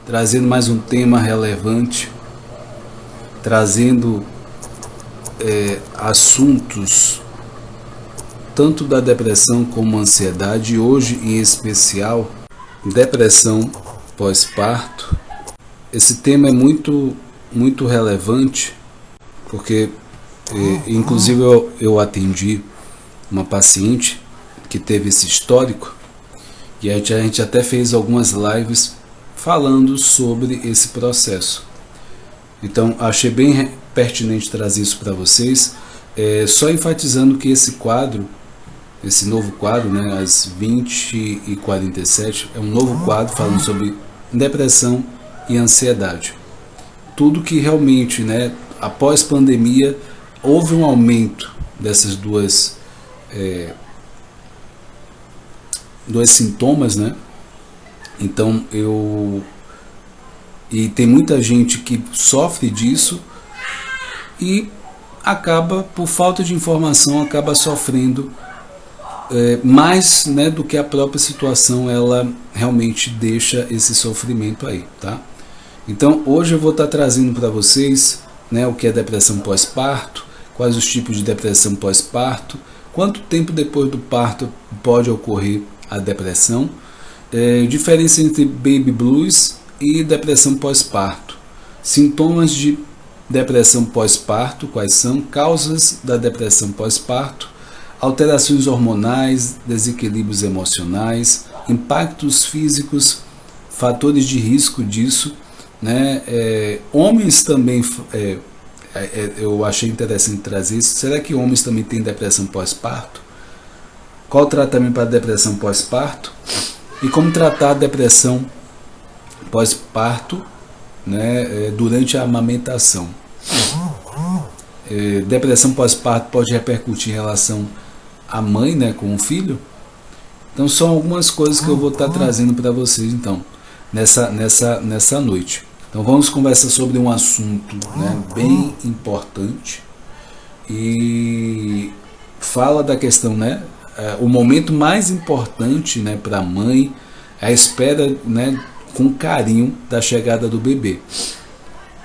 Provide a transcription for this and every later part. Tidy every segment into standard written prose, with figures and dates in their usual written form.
trazendo mais um tema relevante, trazendo assuntos tanto da depressão como ansiedade, e hoje em especial depressão pós-parto. Esse tema é muito relevante porque inclusive eu atendi uma paciente que teve esse histórico e a gente até fez algumas lives falando sobre esse processo. Então achei bem pertinente trazer isso para vocês, só enfatizando que esse novo quadro, né, às 20h47, é um novo quadro falando sobre depressão e ansiedade. Tudo que realmente, né, após pandemia, houve um aumento dessas dois sintomas, né? Então e tem muita gente que sofre disso e acaba, por falta de informação, acaba sofrendo mais, né, do que a própria situação ela realmente deixa esse sofrimento aí, tá? Então hoje eu vou estar trazendo para vocês, né, o que é depressão pós-parto, quais os tipos de depressão pós-parto, quanto tempo depois do parto pode ocorrer a depressão, diferença entre baby blues e depressão pós-parto, sintomas de depressão pós-parto, quais são, causas da depressão pós-parto, alterações hormonais, desequilíbrios emocionais, impactos físicos, fatores de risco disso, né? Homens também, eu achei interessante trazer isso. Será que homens também têm depressão pós-parto? Qual o tratamento para depressão pós-parto? E como tratar a depressão pós-parto, né, durante a amamentação? Depressão pós-parto pode repercutir em relação à mãe, né, com o filho? Então são algumas coisas que eu vou estar trazendo para vocês então nessa noite. Então vamos conversar sobre um assunto, né, bem importante e fala da questão, né, o momento mais importante, né, para a mãe, a espera, né, com carinho da chegada do bebê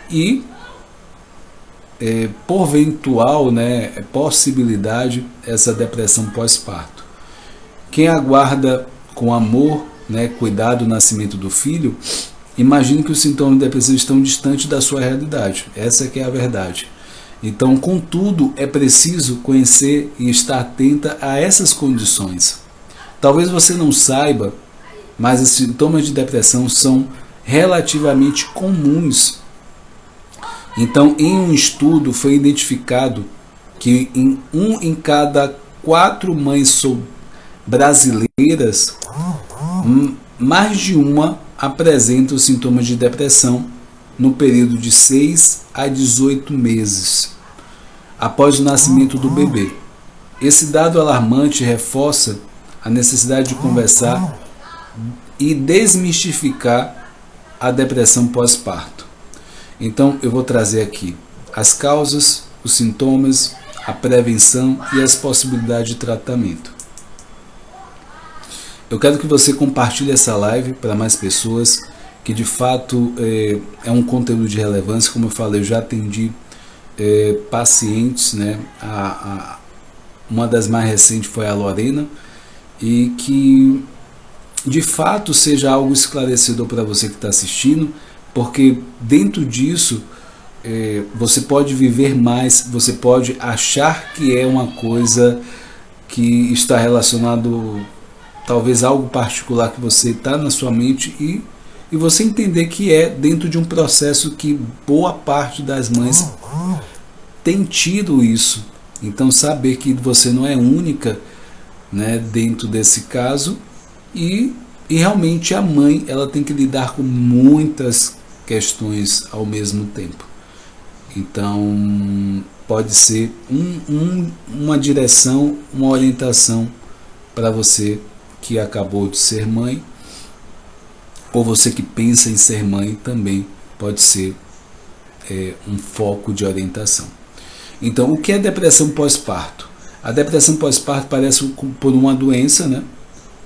e porventual, né, possibilidade essa depressão pós-parto. Quem aguarda com amor, né, cuidado o nascimento do filho, imagine que os sintomas de depressão estão distantes da sua realidade. Essa que é a verdade. Então, contudo, é preciso conhecer e estar atenta a essas condições. Talvez você não saiba, mas os sintomas de depressão são relativamente comuns. Então, em um estudo foi identificado que em cada 4 mães brasileiras, mais de uma apresenta os sintomas de depressão no período de 6 a 18 meses após o nascimento do bebê. Esse dado alarmante reforça a necessidade de conversar e desmistificar a depressão pós-parto. Então eu vou trazer aqui as causas, os sintomas, a prevenção e as possibilidades de tratamento. Eu quero que você compartilhe essa live para mais pessoas, que de fato é um conteúdo de relevância. Como eu falei, eu já atendi pacientes, né? Uma das mais recentes foi a Lorena, e que de fato seja algo esclarecedor para você que está assistindo, porque dentro disso você pode viver mais, você pode achar que é uma coisa que está relacionado talvez algo particular que você está na sua mente e você entender que é dentro de um processo que boa parte das mães tem tido isso. Então saber que você não é única, né, dentro desse caso e realmente a mãe ela tem que lidar com muitas questões ao mesmo tempo. Então pode ser uma direção, uma orientação para você que acabou de ser mãe, ou você que pensa em ser mãe também pode ser um foco de orientação. Então, o que é depressão pós-parto? A depressão pós-parto parece por uma doença, né?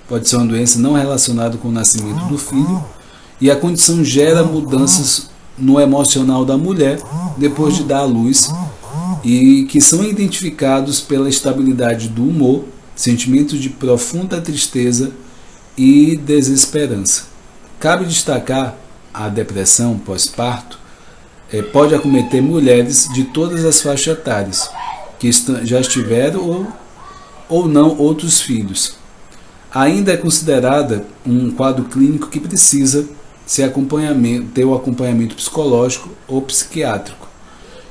Pode ser uma doença não relacionada com o nascimento do filho E a condição gera mudanças no emocional da mulher depois de dar à luz, e que são identificados pela estabilidade do humor, sentimentos de profunda tristeza e desesperança. Cabe destacar a depressão pós-parto pode acometer mulheres de todas as faixas etárias, que já tiveram ou não outros filhos. Ainda é considerada um quadro clínico que precisa ter o acompanhamento psicológico ou psiquiátrico,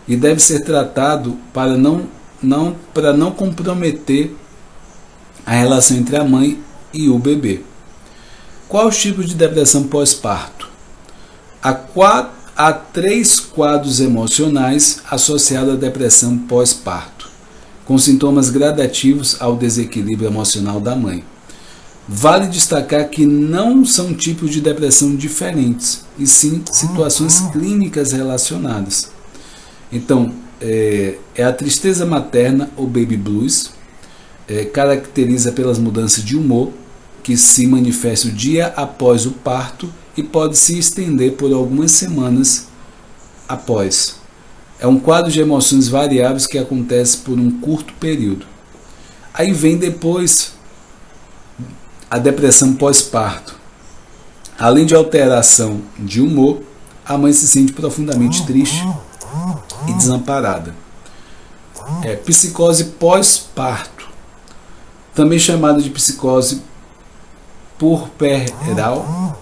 e deve ser tratado para não comprometer a relação entre a mãe e o bebê. Qual os tipos de depressão pós-parto? Há 3 quadros emocionais associados à depressão pós-parto, com sintomas gradativos ao desequilíbrio emocional da mãe. Vale destacar que não são tipos de depressão diferentes, e sim situações clínicas relacionadas. Então, é a tristeza materna ou baby blues, caracteriza pelas mudanças de humor, que se manifesta o dia após o parto e pode se estender por algumas semanas após. É um quadro de emoções variáveis que acontece por um curto período. Aí vem depois a depressão pós-parto. Além de alteração de humor, a mãe se sente profundamente triste e desamparada. Psicose pós-parto, também chamada de psicose puerperal,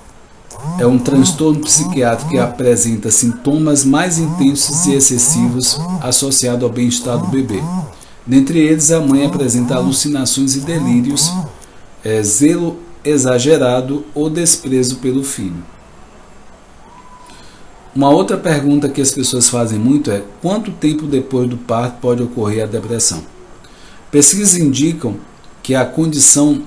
é um transtorno psiquiátrico que apresenta sintomas mais intensos e excessivos associados ao bem-estar do bebê. Dentre eles, a mãe apresenta alucinações e delírios, zelo exagerado ou desprezo pelo filho. Uma outra pergunta que as pessoas fazem muito é: quanto tempo depois do parto pode ocorrer a depressão? Pesquisas indicam que a condição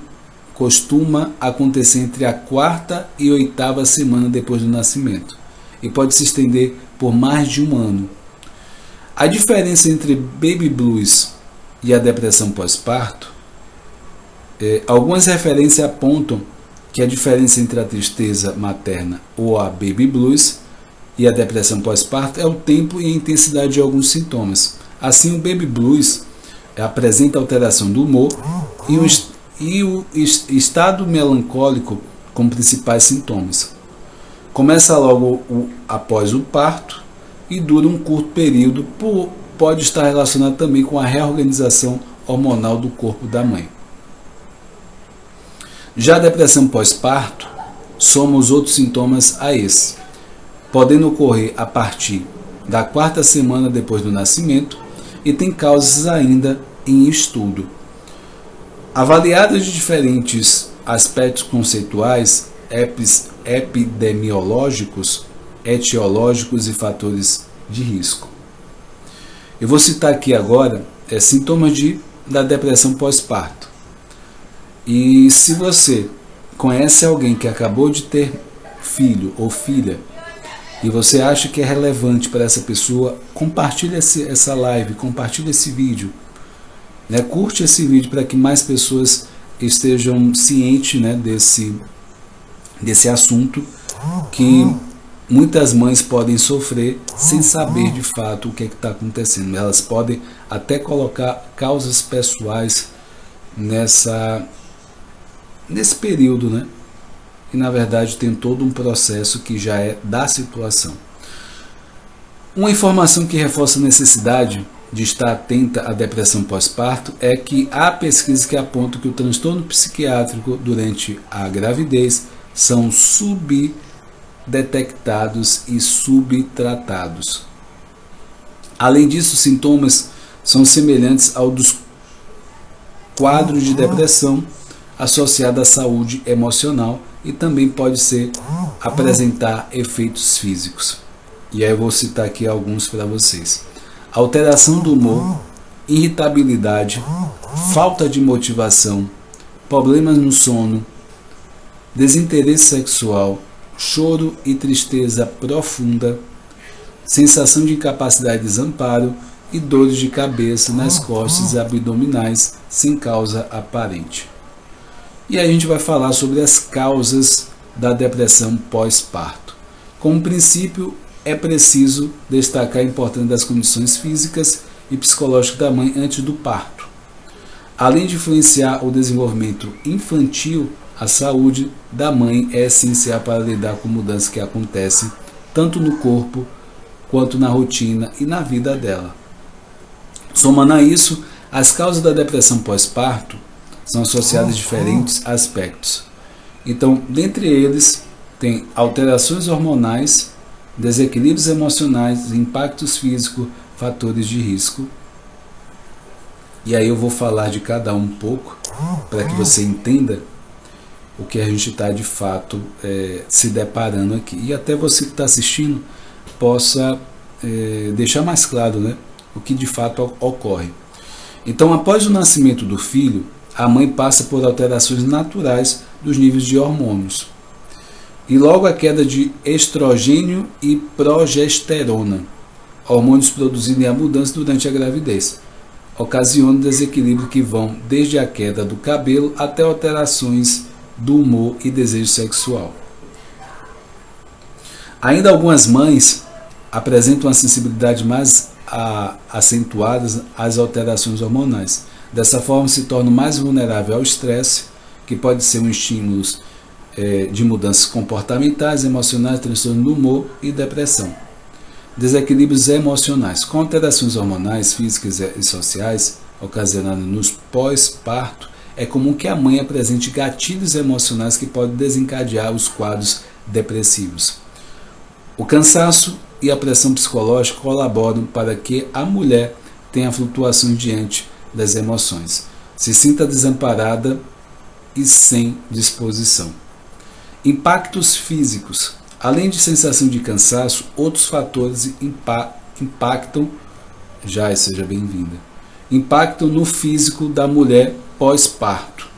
costuma acontecer entre a 4ª e 8ª semana depois do nascimento e pode se estender por mais de um ano. A diferença entre baby blues e a depressão pós-parto, algumas referências apontam que a diferença entre a tristeza materna ou a baby blues e a depressão pós-parto é o tempo e a intensidade de alguns sintomas. Assim, o baby blues apresenta alteração do humor e o estado melancólico como principais sintomas. Começa logo após o parto e dura um curto período, pode estar relacionado também com a reorganização hormonal do corpo da mãe. Já a depressão pós-parto soma os outros sintomas a esse, podendo ocorrer a partir da 4ª semana depois do nascimento e tem causas ainda em estudo. Avaliadas de diferentes aspectos conceituais, epidemiológicos, etiológicos e fatores de risco. Eu vou citar aqui agora sintomas da depressão pós-parto. E se você conhece alguém que acabou de ter filho ou filha e você acha que é relevante para essa pessoa, compartilhe essa live, compartilhe esse vídeo. Curte esse vídeo para que mais pessoas estejam cientes, desse assunto que muitas mães podem sofrer sem saber de fato o que está acontecendo. Elas podem até colocar causas pessoais nesse período, e na verdade tem todo um processo que já é da situação. Uma informação que reforça a necessidade de estar atenta à depressão pós-parto é que há pesquisas que apontam que o transtorno psiquiátrico durante a gravidez são subdetectados e subtratados. Além disso, os sintomas são semelhantes ao dos quadros de depressão associado à saúde emocional e também pode apresentar efeitos físicos. E aí eu vou citar aqui alguns para vocês. Alteração do humor, irritabilidade, falta de motivação, problemas no sono, desinteresse sexual, choro e tristeza profunda, sensação de incapacidade de desamparo e dores de cabeça nas costas e abdominais sem causa aparente. E aí a gente vai falar sobre as causas da depressão pós-parto. Como princípio, é preciso destacar a importância das condições físicas e psicológicas da mãe antes do parto. Além de influenciar o desenvolvimento infantil, a saúde da mãe é essencial para lidar com mudanças que acontecem tanto no corpo quanto na rotina e na vida dela. Somando a isso, as causas da depressão pós-parto são associadas a diferentes aspectos. Então, dentre eles, tem alterações hormonais, desequilíbrios emocionais, impactos físicos, fatores de risco. E aí eu vou falar de cada um pouco, para que você entenda o que a gente está de fato se deparando aqui. E até você que está assistindo possa deixar mais claro, né, o que de fato ocorre. Então, após o nascimento do filho, a mãe passa por alterações naturais dos níveis de hormônios. E logo a queda de estrogênio e progesterona, hormônios produzidos em abundância durante a gravidez, ocasionando desequilíbrios que vão desde a queda do cabelo até alterações do humor e desejo sexual. Ainda algumas mães apresentam uma sensibilidade mais acentuada às alterações hormonais. Dessa forma, se tornam mais vulneráveis ao estresse, que pode ser um estímulo de mudanças comportamentais, emocionais, transtorno do humor e depressão. Desequilíbrios emocionais. Com alterações hormonais, físicas e sociais ocasionadas nos pós-parto, é comum que a mãe apresente gatilhos emocionais que podem desencadear os quadros depressivos. O cansaço e a pressão psicológica colaboram para que a mulher tenha flutuações diante das emoções, se sinta desamparada e sem disposição. Impactos físicos. Além de sensação de cansaço, outros fatores impactam, seja bem-vinda, impactam no físico da mulher pós-parto.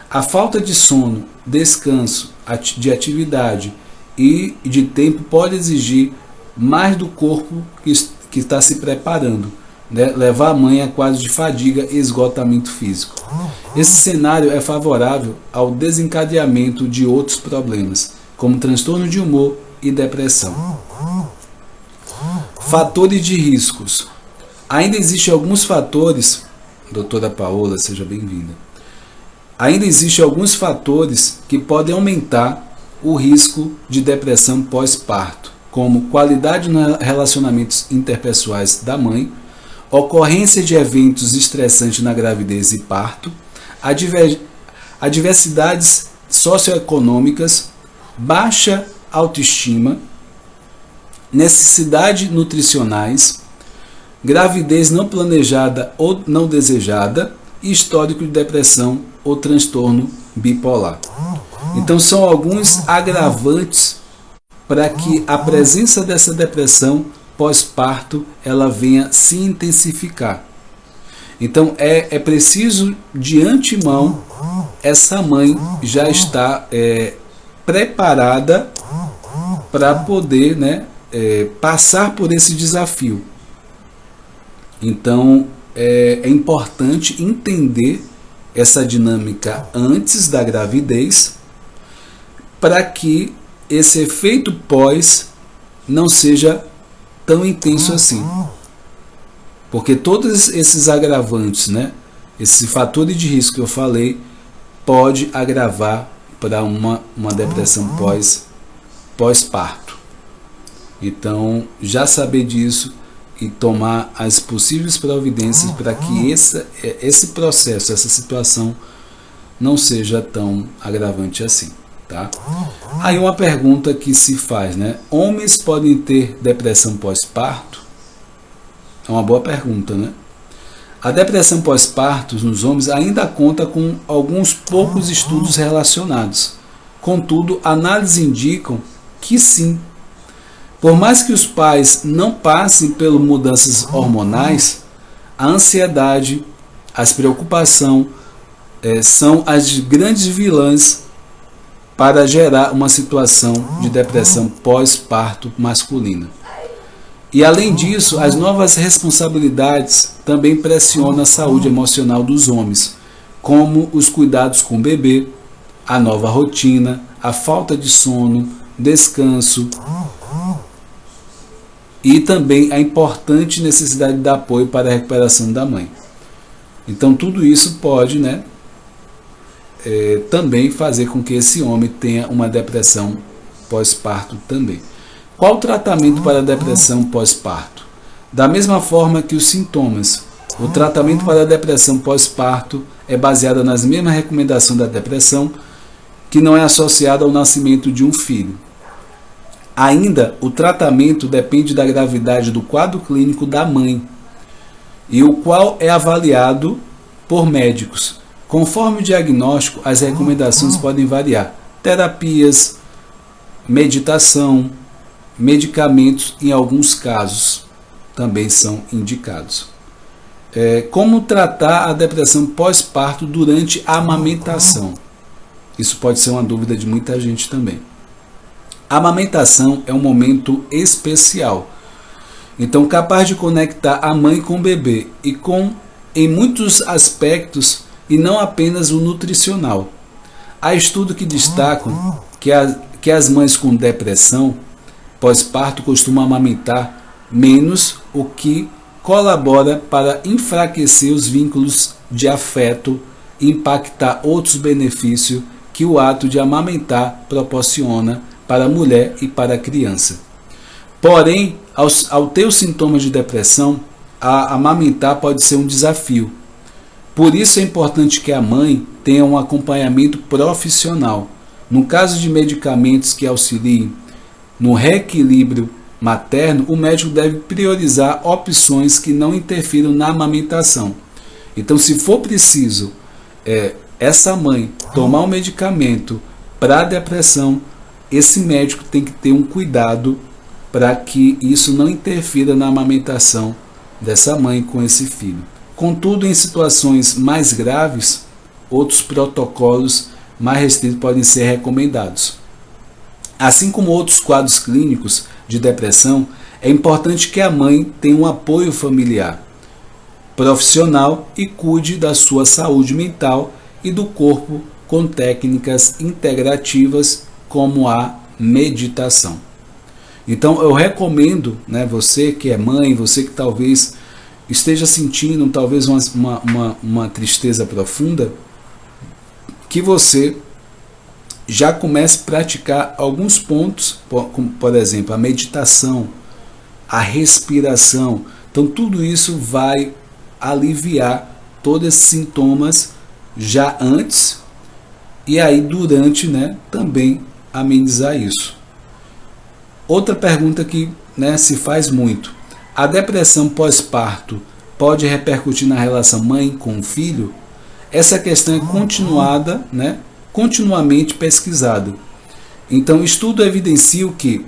A falta de sono, descanso, de atividade e de tempo pode exigir mais do corpo que está se preparando, né? Levar a mãe a quadros de fadiga e esgotamento físico. Esse cenário é favorável ao desencadeamento de outros problemas, como transtorno de humor e depressão. Fatores de riscos. Ainda existem alguns fatores, doutora Paola, seja bem-vinda. Ainda existem alguns fatores que podem aumentar o risco de depressão pós-parto, como qualidade nos relacionamentos interpessoais da mãe, ocorrência de eventos estressantes na gravidez e parto, adversidades socioeconômicas, baixa autoestima, necessidades nutricionais, gravidez não planejada ou não desejada e histórico de depressão ou transtorno bipolar. Então são alguns agravantes para que a presença dessa depressão pós-parto ela venha se intensificar. Então é preciso de antemão essa mãe já estar preparada para poder, passar por esse desafio. Então é importante entender essa dinâmica antes da gravidez para que esse efeito pós não seja tão intenso assim. Porque todos esses agravantes, esse fator de risco que eu falei, pode agravar para uma depressão pós-parto. Então, já saber disso e tomar as possíveis providências para que esse processo, essa situação não seja tão agravante assim, tá? Aí uma pergunta que se faz, homens podem ter depressão pós-parto? É uma boa pergunta, A depressão pós-parto nos homens ainda conta com alguns poucos estudos relacionados. Contudo, análises indicam que sim. Por mais que os pais não passem por mudanças hormonais, a ansiedade, as preocupações são as grandes vilãs para gerar uma situação de depressão pós-parto masculina. E além disso, as novas responsabilidades também pressionam a saúde emocional dos homens, como os cuidados com o bebê, a nova rotina, a falta de sono, descanso e também a importante necessidade de apoio para a recuperação da mãe. Então tudo isso pode, né, também fazer com que esse homem tenha uma depressão pós-parto também. Qual o tratamento para a depressão pós-parto? Da mesma forma que os sintomas, o tratamento para a depressão pós-parto é baseado nas mesmas recomendações da depressão, que não é associada ao nascimento de um filho. Ainda, o tratamento depende da gravidade do quadro clínico da mãe, e o qual é avaliado por médicos. Conforme o diagnóstico, as recomendações podem variar. Terapias, meditação, medicamentos, em alguns casos, também são indicados. Como tratar a depressão pós-parto durante a amamentação? Isso pode ser uma dúvida de muita gente também. A amamentação é um momento especial, então capaz de conectar a mãe com o bebê em muitos aspectos e não apenas o nutricional. Há estudos que destacam que as mães com depressão pós-parto costumam amamentar menos, o que colabora para enfraquecer os vínculos de afeto e impactar outros benefícios que o ato de amamentar proporciona para a mulher e para a criança. Porém, ao ter os sintomas de depressão, amamentar pode ser um desafio. Por isso é importante que a mãe tenha um acompanhamento profissional. No caso de medicamentos que auxiliem no reequilíbrio materno, o médico deve priorizar opções que não interfiram na amamentação. Então, se for preciso essa mãe tomar um medicamento para a depressão, esse médico tem que ter um cuidado para que isso não interfira na amamentação dessa mãe com esse filho. Contudo, em situações mais graves, outros protocolos mais restritos podem ser recomendados. Assim como outros quadros clínicos de depressão, é importante que a mãe tenha um apoio familiar, profissional e cuide da sua saúde mental e do corpo com técnicas integrativas como a meditação. Então eu recomendo, né, você que é mãe, você que talvez esteja sentindo talvez uma tristeza profunda, que você já comece a praticar alguns pontos, como por exemplo a meditação, a respiração. Então tudo isso vai aliviar todos esses sintomas já antes e aí durante, né, também amenizar isso. Outra pergunta que, né, se faz muito: a depressão pós-parto pode repercutir na relação mãe com o filho? Essa questão é continuamente pesquisada. Então, estudo evidencia que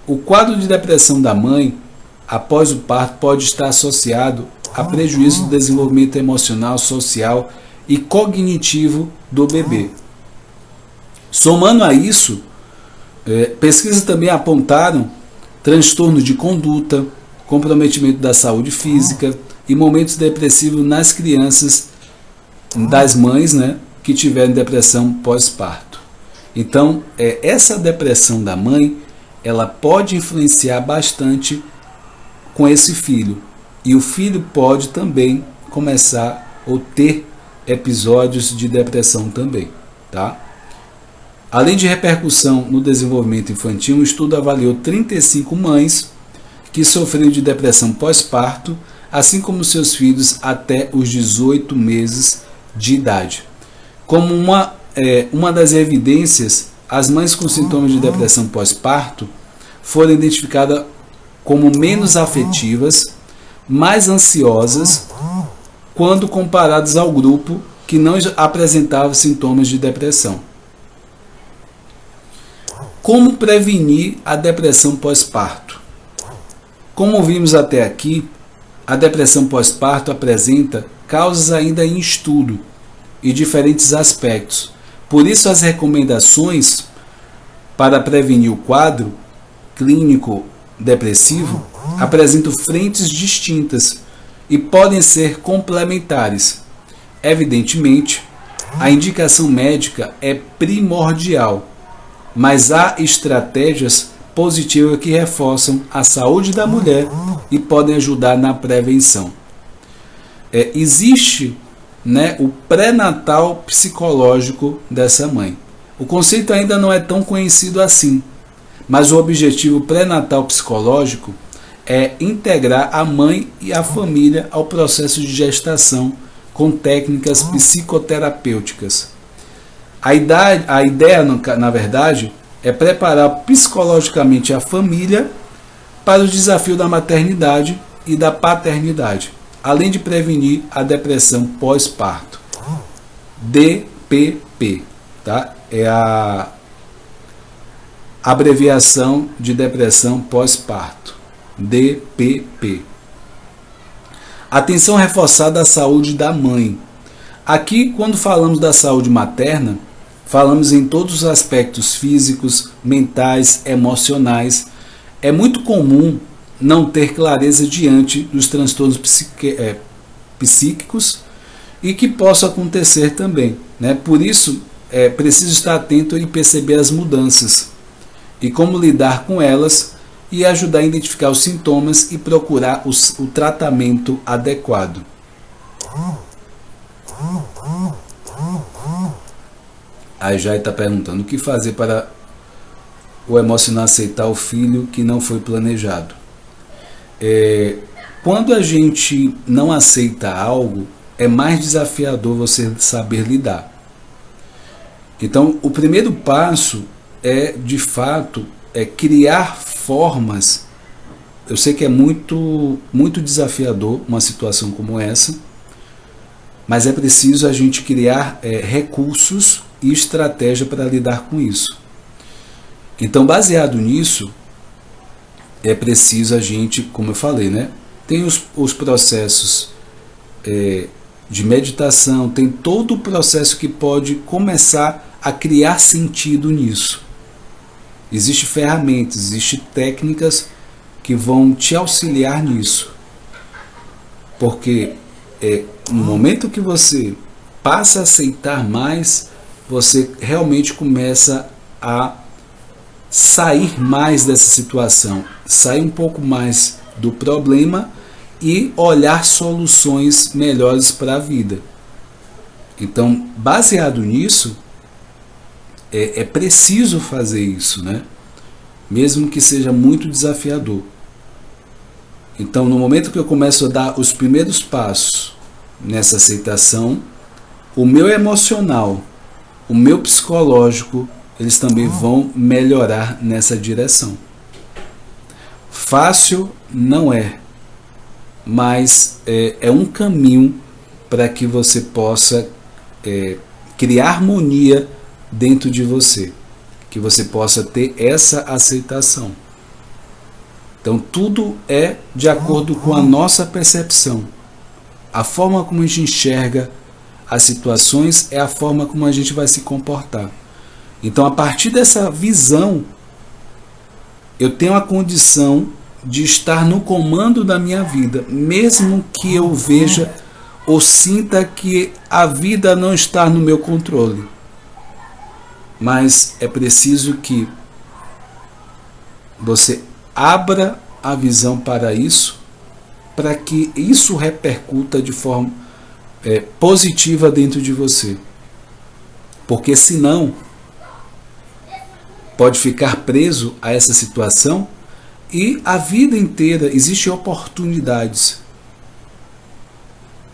o quadro de depressão da mãe após o parto pode estar associado a prejuízo do desenvolvimento emocional, social e cognitivo do bebê. Somando a isso, pesquisas também apontaram transtorno de conduta, comprometimento da saúde física e momentos depressivos nas crianças das mães, né, que tiveram depressão pós-parto. Então, essa depressão da mãe, ela pode influenciar bastante com esse filho. E o filho pode também começar ou ter episódios de depressão também, tá? Além de repercussão no desenvolvimento infantil, um estudo avaliou 35 mães que sofreram de depressão pós-parto, assim como seus filhos até os 18 meses de idade. Como uma das evidências, as mães com sintomas de depressão pós-parto foram identificadas como menos afetivas, mais ansiosas, quando comparadas ao grupo que não apresentava sintomas de depressão. Como prevenir a depressão pós-parto? Como vimos até aqui, a depressão pós-parto apresenta causas ainda em estudo e diferentes aspectos. Por isso, as recomendações para prevenir o quadro clínico depressivo apresentam frentes distintas e podem ser complementares. Evidentemente, a indicação médica é primordial mas há estratégias positivas que reforçam a saúde da mulher e podem ajudar na prevenção. Existe, né, o pré-natal psicológico dessa mãe. O conceito ainda não é tão conhecido assim, mas o objetivo pré-natal psicológico é integrar a mãe e a família ao processo de gestação com técnicas psicoterapêuticas. A ideia, na verdade, é preparar psicologicamente a família para o desafio da maternidade e da paternidade, além de prevenir a depressão pós-parto. DPP, tá? É a abreviação de depressão pós-parto. DPP. Atenção reforçada à saúde da mãe. Aqui, quando falamos da saúde materna, falamos em todos os aspectos físicos, mentais, emocionais. É muito comum não ter clareza diante dos transtornos psíquicos e que possa acontecer também, né? Por isso, é preciso estar atento e perceber as mudanças e como lidar com elas e ajudar a identificar os sintomas e procurar o tratamento adequado. A Jai está perguntando o que fazer para o emocional aceitar o filho que não foi planejado. Quando a gente não aceita algo, é mais desafiador você saber lidar. Então, o primeiro passo é, de fato, criar formas. Eu sei que é muito desafiador uma situação como essa, mas é preciso a gente criar recursos e estratégia para lidar com isso. Então, baseado nisso, é preciso a gente, como eu falei, né? Tem os processos de meditação, tem todo o processo que pode começar a criar sentido nisso. Existem ferramentas, existem técnicas que vão te auxiliar nisso. Porque no momento que você passa a aceitar mais, você realmente começa a sair mais dessa situação, sair um pouco mais do problema e olhar soluções melhores para a vida. Então, baseado nisso, é preciso fazer isso, né? Mesmo que seja muito desafiador. Então, no momento que eu começo a dar os primeiros passos nessa aceitação, o meu emocional, o meu psicológico, eles também vão melhorar nessa direção. Fácil não é, mas é um caminho para que você possa criar harmonia dentro de você, que você possa ter essa aceitação. Então tudo é de acordo com a nossa percepção. A forma como a gente enxerga as situações é a forma como a gente vai se comportar. Então, a partir dessa visão, eu tenho a condição de estar no comando da minha vida, mesmo que eu veja ou sinta que a vida não está no meu controle. Mas é preciso que você abra a visão para isso, para que isso repercuta de forma positiva dentro de você. Porque senão pode ficar preso a essa situação e a vida inteira existem oportunidades.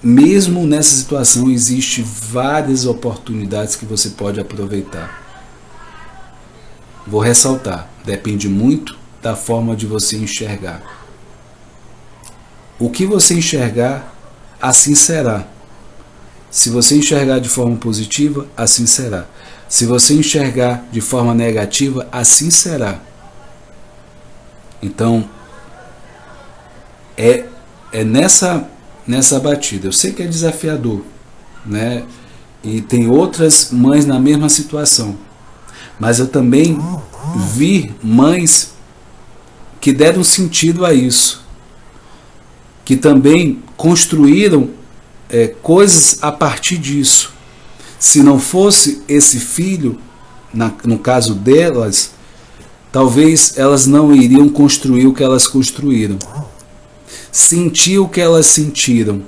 Mesmo nessa situação existem várias oportunidades que você pode aproveitar. Vou ressaltar, depende muito da forma de você enxergar. O que você enxergar, assim será. Se você enxergar de forma positiva, assim será. Se você enxergar de forma negativa, assim será. Então, é nessa batida. Eu sei que é desafiador, né? E tem outras mães na mesma situação. Mas eu também vi mães que deram sentido a isso, que também construíram coisas a partir disso. Se não fosse esse filho, no caso delas, talvez elas não iriam construir o que elas construíram, sentir o que elas sentiram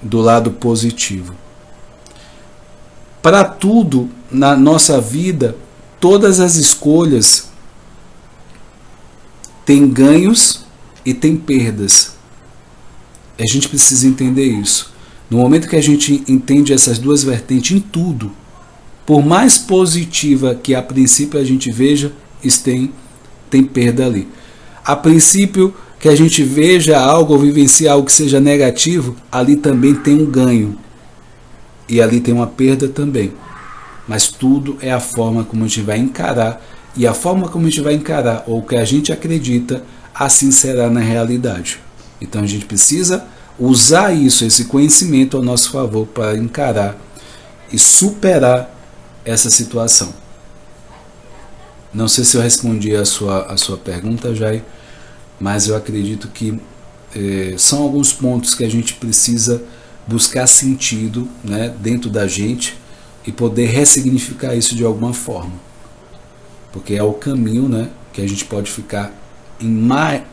do lado positivo. Para tudo na nossa vida, todas as escolhas têm ganhos e têm perdas. A gente precisa entender isso. No momento que a gente entende essas duas vertentes em tudo, por mais positiva que a princípio a gente veja, tem perda ali. A princípio que a gente veja algo ou vivencie algo que seja negativo, ali também tem um ganho. E ali tem uma perda também. Mas tudo é a forma como a gente vai encarar. E a forma como a gente vai encarar, ou o que a gente acredita, assim será na realidade. Então a gente precisa usar isso, esse conhecimento ao nosso favor para encarar e superar essa situação. Não sei se eu respondi a sua pergunta, Jair, mas eu acredito que são alguns pontos que a gente precisa buscar sentido, né, dentro da gente e poder ressignificar isso de alguma forma. Porque é o caminho, né, que a gente pode ficar em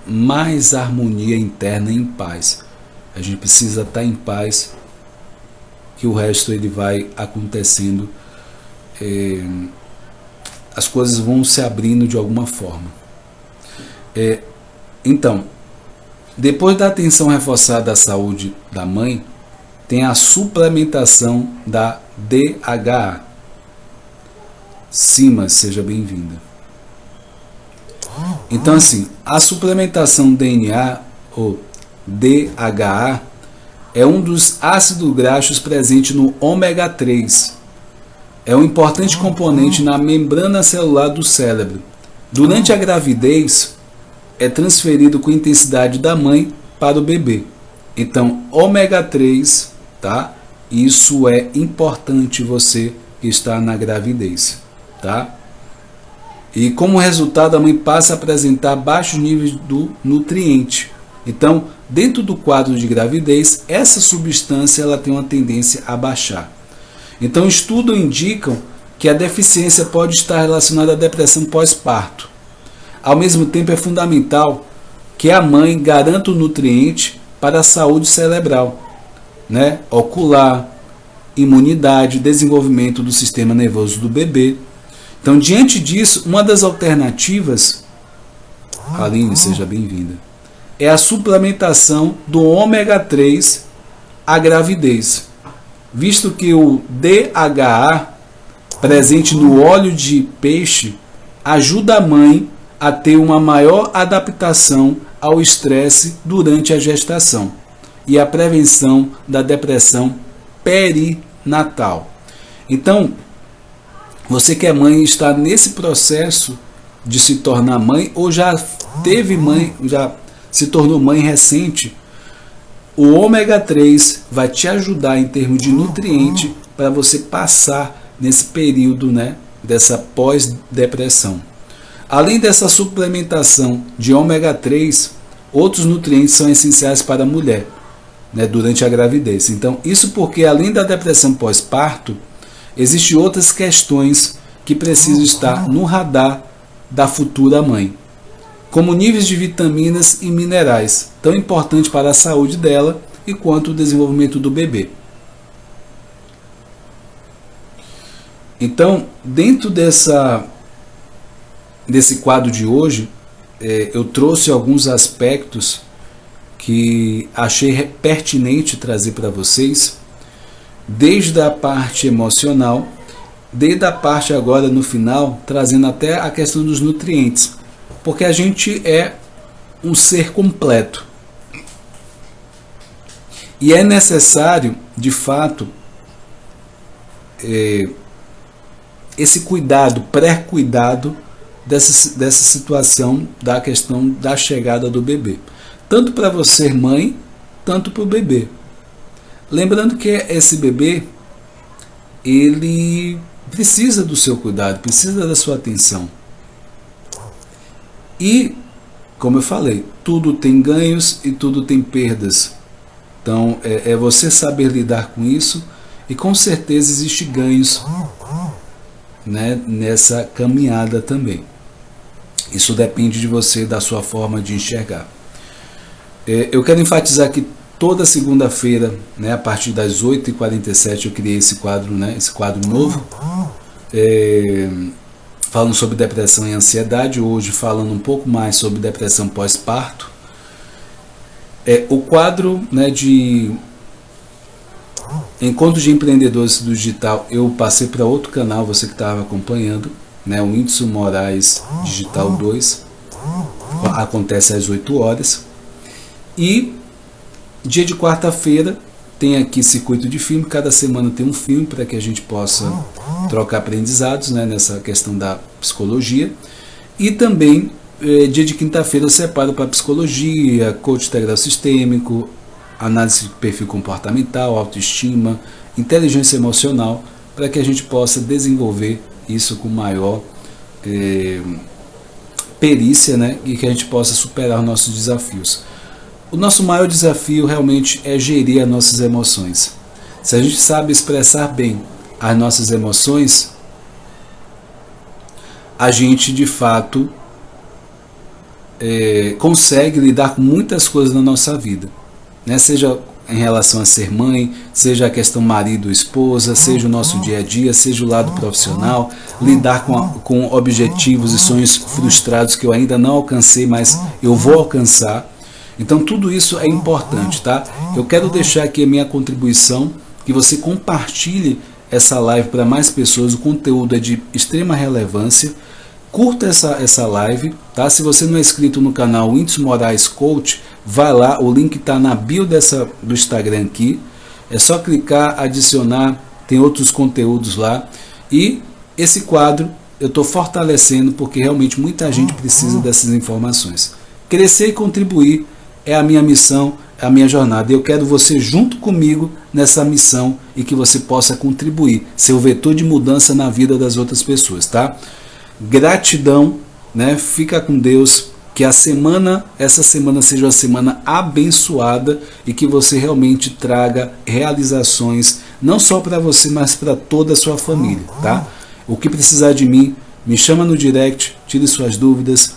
mais harmonia interna e em paz. A gente precisa estar em paz, que o resto ele vai acontecendo, as coisas vão se abrindo de alguma forma. Então, depois da atenção reforçada à saúde da mãe, tem a suplementação da DHA. Simas, seja bem-vinda. Então, assim, a suplementação DNA ou DHA é um dos ácidos graxos presente no ômega 3. É um importante componente na membrana celular do cérebro. Durante a gravidez, é transferido com intensidade da mãe para o bebê. Então, ômega 3, tá? Isso é importante você que está na gravidez, tá? E como resultado, a mãe passa a apresentar baixos níveis do nutriente. Então, dentro do quadro de gravidez, essa substância ela tem uma tendência a baixar. Então, estudos indicam que a deficiência pode estar relacionada à depressão pós-parto. Ao mesmo tempo, é fundamental que a mãe garanta o nutriente para a saúde cerebral, né? Ocular, imunidade, desenvolvimento do sistema nervoso do bebê. Então, diante disso, uma das alternativas, Aline, seja bem-vinda, é a suplementação do ômega 3 à gravidez, visto que o DHA presente no óleo de peixe ajuda a mãe a ter uma maior adaptação ao estresse durante a gestação e a prevenção da depressão perinatal. Então, você que é mãe está nesse processo de se tornar mãe ou já teve mãe, já se tornou mãe recente, o ômega 3 vai te ajudar em termos de nutriente para você passar nesse período, né, dessa pós-depressão. Além dessa suplementação de ômega 3, outros nutrientes são essenciais para a mulher, né, durante a gravidez. Então, isso porque além da depressão pós-parto, existem outras questões que precisam estar no radar da futura mãe, como níveis de vitaminas e minerais, tão importantes para a saúde dela e quanto o desenvolvimento do bebê. Então, dentro desse quadro de hoje, eu trouxe alguns aspectos que achei pertinente trazer para vocês, desde a parte emocional, desde a parte agora no final, trazendo até a questão dos nutrientes, porque a gente é um ser completo. E é necessário, de fato, esse cuidado, pré-cuidado dessa situação da questão da chegada do bebê. Tanto para você, mãe, tanto para o bebê. Lembrando que esse bebê, ele precisa do seu cuidado, precisa da sua atenção. E, como eu falei, tudo tem ganhos e tudo tem perdas. Então, é você saber lidar com isso e com certeza existem ganhos né, nessa caminhada também. Isso depende de você, da sua forma de enxergar. Eu quero enfatizar que toda segunda-feira, né, a partir das 8h47, eu criei esse quadro, né, esse quadro novo, falando sobre depressão e ansiedade. Hoje falando um pouco mais sobre depressão pós-parto. O quadro, né, de Encontros de Empreendedores do Digital, eu passei para outro canal, você que estava acompanhando, né, o Whindersson Moraes Digital 2, acontece às 8 horas. E dia de quarta-feira tem aqui Circuito de Filme, cada semana tem um filme para que a gente possa trocar aprendizados, né, nessa questão da psicologia. E também dia de quinta-feira eu separo para psicologia, coach integral sistêmico, análise de perfil comportamental, autoestima, inteligência emocional, para que a gente possa desenvolver isso com maior perícia, né, e que a gente possa superar nossos desafios. O nosso maior desafio realmente é gerir as nossas emoções. Se a gente sabe expressar bem as nossas emoções, a gente de fato consegue lidar com muitas coisas na nossa vida, né? Seja em relação a ser mãe, seja a questão marido, esposa, seja o nosso dia a dia, seja o lado profissional, lidar com objetivos e sonhos frustrados que eu ainda não alcancei, mas eu vou alcançar. Então tudo isso é importante, tá? Eu quero deixar aqui a minha contribuição, que você compartilhe essa live para mais pessoas. O conteúdo é de extrema relevância. Curta essa live, tá? Se você não é inscrito no canal Whindersson Moraes Coach, vai lá, o link está na bio do Instagram aqui. É só clicar, adicionar, tem outros conteúdos lá. E esse quadro eu estou fortalecendo porque realmente muita gente precisa dessas informações. Crescer e contribuir é a minha missão, é a minha jornada. Eu quero você junto comigo nessa missão e que você possa contribuir, ser o vetor de mudança na vida das outras pessoas, tá? Gratidão, né? Fica com Deus, que essa semana seja uma semana abençoada e que você realmente traga realizações, não só para você, mas para toda a sua família, tá? O que precisar de mim, me chama no direct, tire suas dúvidas,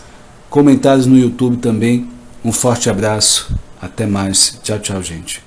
comentários no YouTube também. Um forte abraço, até mais, tchau, tchau, gente.